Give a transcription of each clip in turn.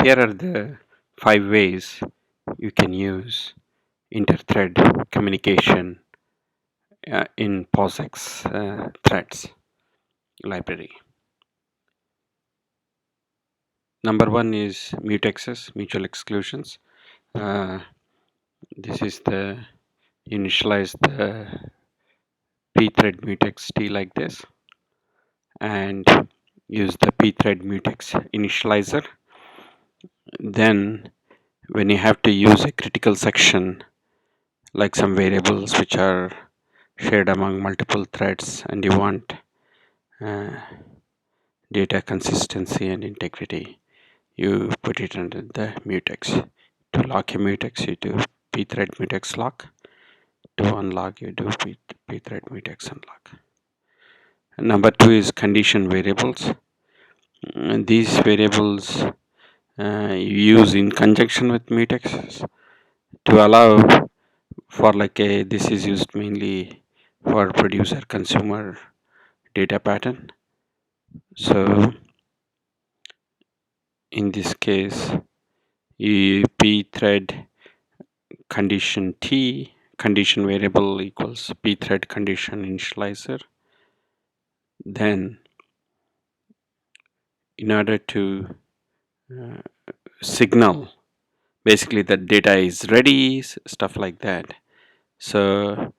Here are the 5 ways you can use inter-thread communication in POSIX threads library. Number 1 is Mutexes, mutual exclusions. Uh, this is the initialize the pthread mutex t like this and use the pthread mutex initializer. Then when you have to use a critical section like some variables which are shared among multiple threads and you want uh, data consistency and integrity, you put it under the mutex. To lock a mutex, you do pthread mutex lock. To unlock, you do pthread mutex unlock. And number 2 is condition variables. And these variables you use in conjunction with mutexes to allow for this is used mainly for producer consumer data pattern. So in this case, pthread condition t condition variable equals pthread condition initializer. Then in order to signal basically that data is ready, stuff like that. So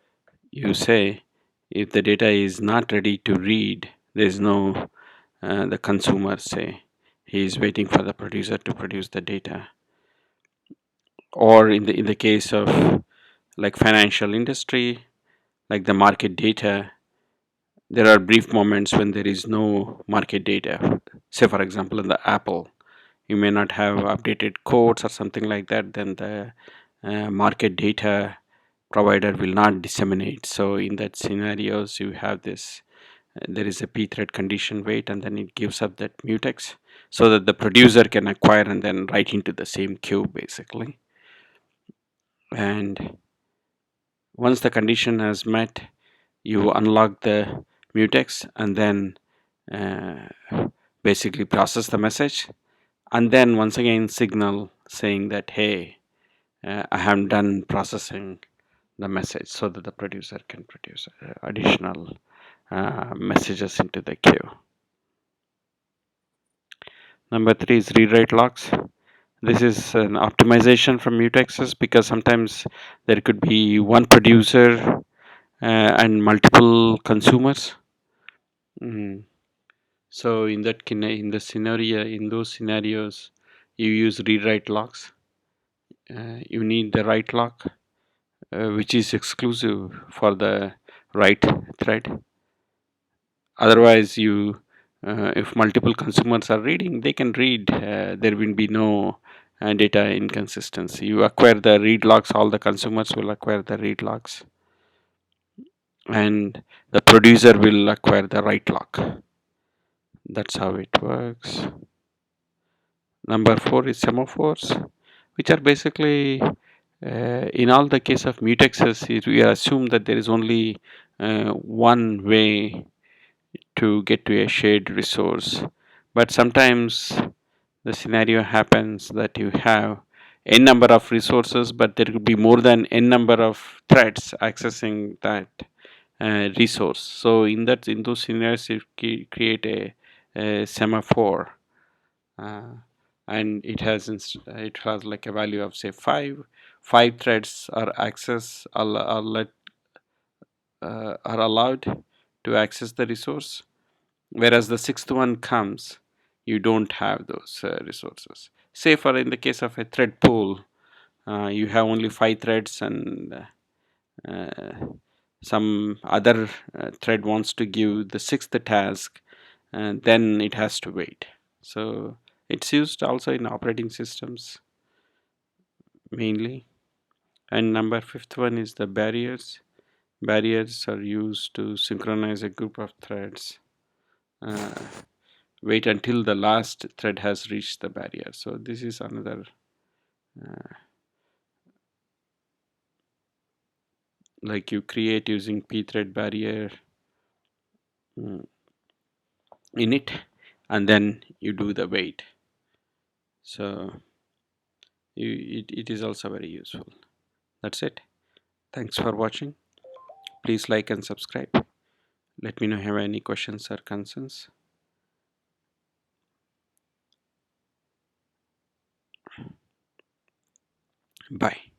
you say if the data is not ready to read, there is no the consumer say he is waiting for the producer to produce the data. Or in the case of like financial industry, like the market data, there are brief moments when there is no market data. Say for example in the Apple, you may not have updated codes or something like that, then the market data provider will not disseminate. So in that scenarios you have this there is a pthread condition wait and then it gives up that mutex so that the producer can acquire and then write into the same queue basically. And once the condition has met, you unlock the mutex and then basically process the message and then once again signal saying that hey, I have done processing the message so that the producer can produce additional messages into the queue. Number 3 is rewrite locks. This is an optimization from mutexes because sometimes there could be one producer and multiple consumers. So in those scenarios, you use rewrite locks. You need the write lock, which is exclusive for the write thread. Otherwise, if multiple consumers are reading, they can read. There will be no data inconsistency. You acquire the read locks, all the consumers will acquire the read locks, and the producer will acquire the write lock. That's how it works. Number 4 is semaphores, which are basically in all the case of mutexes, we assume that there is only one way to get to a shared resource. But sometimes the scenario happens that you have n number of resources, but there could be more than n number of threads accessing that resource. So in those scenarios, you create a semaphore, and it has like a value of say 5. 5 threads are allowed to access the resource, whereas the 6th one comes, you don't have those resources. Say for in the case of a thread pool, you have only 5 threads and some other thread wants to give the 6th task, and then it has to wait. So it's used also in operating systems mainly. And number 5th one is the barriers. Barriers are used to synchronize a group of threads. Wait until the last thread has reached the barrier. So this is another like you create using pthread barrier in it, and then you do the wait. So it is also very useful. That's it. Thanks for watching. Please like and subscribe. Let me know if you have any questions or concerns. Bye.